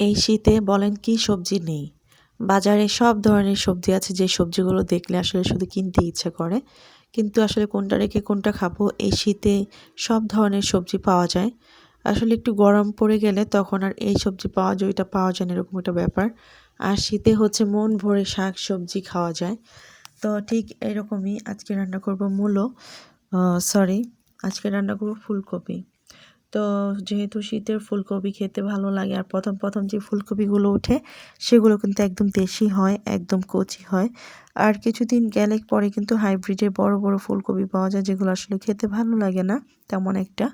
এই শীতে বলেন কি সবজি নেই। বাজারে সব ধরনের সবজি আছে যে সবজিগুলো দেখলে আসলে শুধু কিনতে ইচ্ছে করে। কিন্তু আসলে কোনটা রেখে কোনটা খাবো এই শীতে সব ধরনের সবজি পাওয়া যায়। আসলে একটু গরম পড়ে গেলে তখন আর এই সবজি পাওয়া যায় ওইটা পাওয়া যায় না এরকম একটা ব্যাপার। আর শীতে হচ্ছে মন ভরে শাক-সবজি খাওয়া যায়। তো ঠিক এরকমই আজকে রান্না করব মূলো আজকে রান্না করব ফুলকপি। তো যেহেতু শীতের ফুলকপি খেতে ভালো লাগে আর প্রথম যে ফুলকপিগুলো ওঠে সেগুলো কিন্তু একদম দেশি হয়, একদম কচি হয়। আর কিছুদিন গেলে পরে কিন্তু হাইব্রিডের বড় ফুলকপি পাওয়া যায় যেগুলো আসলে খেতে ভালো লাগে না তেমন একটা।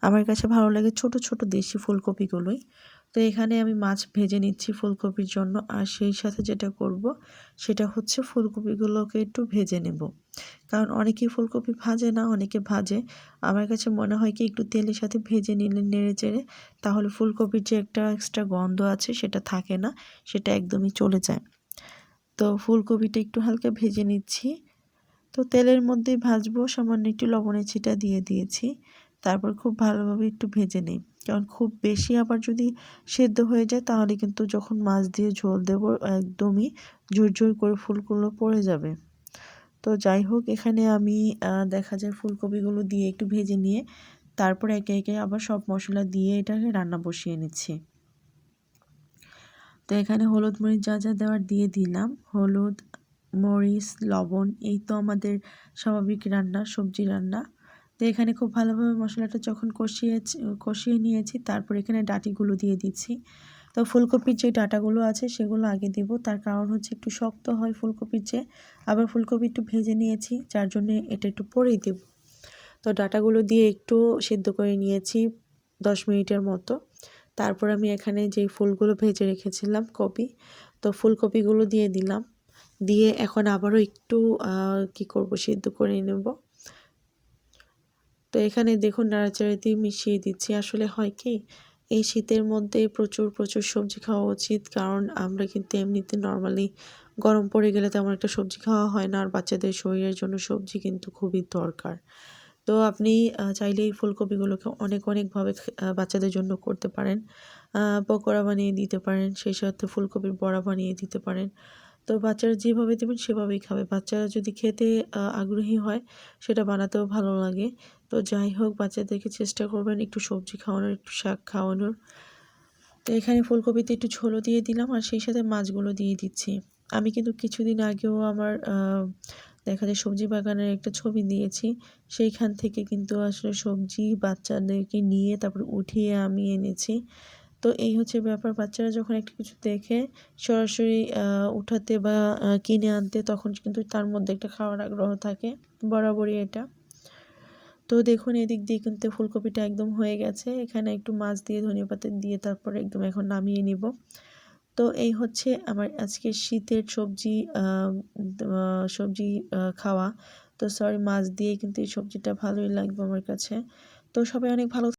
আমার কাছে ভালো লাগে ছোট ছোট দেশি ফুলকপিগুলোই। তো এখানে আমি মাছ ভেজে নিচ্ছি ফুলকপির জন্য আর সেই সাথে যেটা করব সেটা হচ্ছে ফুলকপিগুলোকে একটু ভেজে নেব। কারণ অনেকেই ফুলকপি ভাজে না, অনেকে ভাজে। আমার কাছে মনে হয় কি একটু তেলের সাথে ভেজে নিলে নেড়েচেড়ে তাহলে ফুলকপির যে একটা এক্সট্রা গন্ধ আছে সেটা থাকে না, সেটা একদমই চলে যায়। তো ফুলকপিটা একটু হালকা ভেজে নিচ্ছি। তো তেলের মধ্যেই ভাজবো, সামান্য একটু লবণের ছিটা দিয়ে দিয়েছি। তারপর খুব ভালোভাবে একটু ভেজে নিই। কারণ খুব বেশি আবার যদি সেদ্ধ হয়ে যায় তাহলে কিন্তু যখন মাছ দিয়ে ঝোল দেবো একদমই ঝুরঝুর করে ফুলগুলো পড়ে যাবে। তো যাই হোক এখানে আমি দেখা যায় ফুলকপিগুলো দিয়ে একটু ভেজে নিয়ে তারপর একে একে আবার সব মশলা দিয়ে এটাকে রান্না বসিয়ে নিচ্ছি। তো এখানে হলুদ মরিচ যা যা দেওয়ার দিয়ে দিলাম। হলুদ, মরিচ, লবণ এই তো আমাদের স্বাভাবিক রান্না, সবজি রান্না। তো এখানে খুব ভালোভাবে মশলাটা যখন কষিয়ে নিয়েছি তারপর এখানে ডাঁটিগুলো দিয়ে দিচ্ছি। তো ফুলকপির যে ডাঁটাগুলো আছে সেগুলো আগে দিব, তার কারণ হচ্ছে একটু শক্ত হয় ফুলকপির চেয়ে। আবার ফুলকপি একটু ভেজে নিয়েছি যার জন্য এটা একটু পরেই দেব। তো ডাঁটাগুলো দিয়ে একটু সিদ্ধ করে নিয়েছি 10 মিনিটের মতো। তারপর আমি এখানে যে ফুলগুলো ভেজে রেখেছিলাম তো ফুলকপিগুলো দিয়ে দিলাম। দিয়ে এখন আবারও একটু সিদ্ধ করে নেব। তো এখানে দেখুন নাড়াচাড়া দিয়ে মিশিয়ে দিচ্ছি। আসলে হয় কি এই শীতের মধ্যে প্রচুর সবজি খাওয়া উচিত, কারণ আমরা কিন্তু এমনিতে নর্মালি গরম পড়ে গেলে তেমন একটা সবজি খাওয়া হয় না, আর বাচ্চাদের শরীরের জন্য সবজি কিন্তু খুবই দরকার। তো আপনি চাইলে এই ফুলকপিগুলোকে অনেকভাবে বাচ্চাদের জন্য করতে পারেন। পকোড়া বানিয়ে দিতে পারেন, সেই সাথে ফুলকপির বড়া বানিয়ে দিতে পারেন। তো বাচ্চারা যেভাবে দেবেন সেভাবেই খাবে। বাচ্চারা যদি খেতে আগ্রহী হয় সেটা বানাতেও ভালো লাগে। তো যাই হোক বাচ্চাদেরকে চেষ্টা করবেন একটু সবজি খাওয়ানোর, একটু শাক খাওয়ানোর। তো এখানে ফুলকপিতে একটু ঝোলও দিয়ে দিলাম আর সেই সাথে মাছগুলো দিয়ে দিচ্ছি। আমি কিন্তু কিছুদিন আগেও আমার দেখা যায় সবজি বাগানের একটা ছবি দিয়েছি। সেইখান থেকে কিন্তু আসলে সবজি বাচ্চাদেরকে নিয়ে তারপর উঠিয়ে আমি এনেছি। তো এই হচ্ছে ব্যাপার, বাচ্চারা যখন একটা কিছু দেখে সরাসরি উঠাতে বা কিনে আনতে তখন কিন্তু তার মধ্যে একটা খাওয়ার আগ্রহ থাকে, বরাবরই এটা। তো দেখুন এদিক দিয়ে কিন্তু ফুলকপিটা একদম হয়ে গেছে। এখানে একটু মাছ দিয়ে ধনিয়াপাতা দিয়ে তারপরে একদম এখন নামিয়ে নিব। তো এই হচ্ছে আমার আজকের শীতের সবজি খাওয়া। তো মাছ দিয়ে কিন্তু এই সবজিটা ভালোই লাগবে আমার কাছে। তো সবাই অনেক ভালো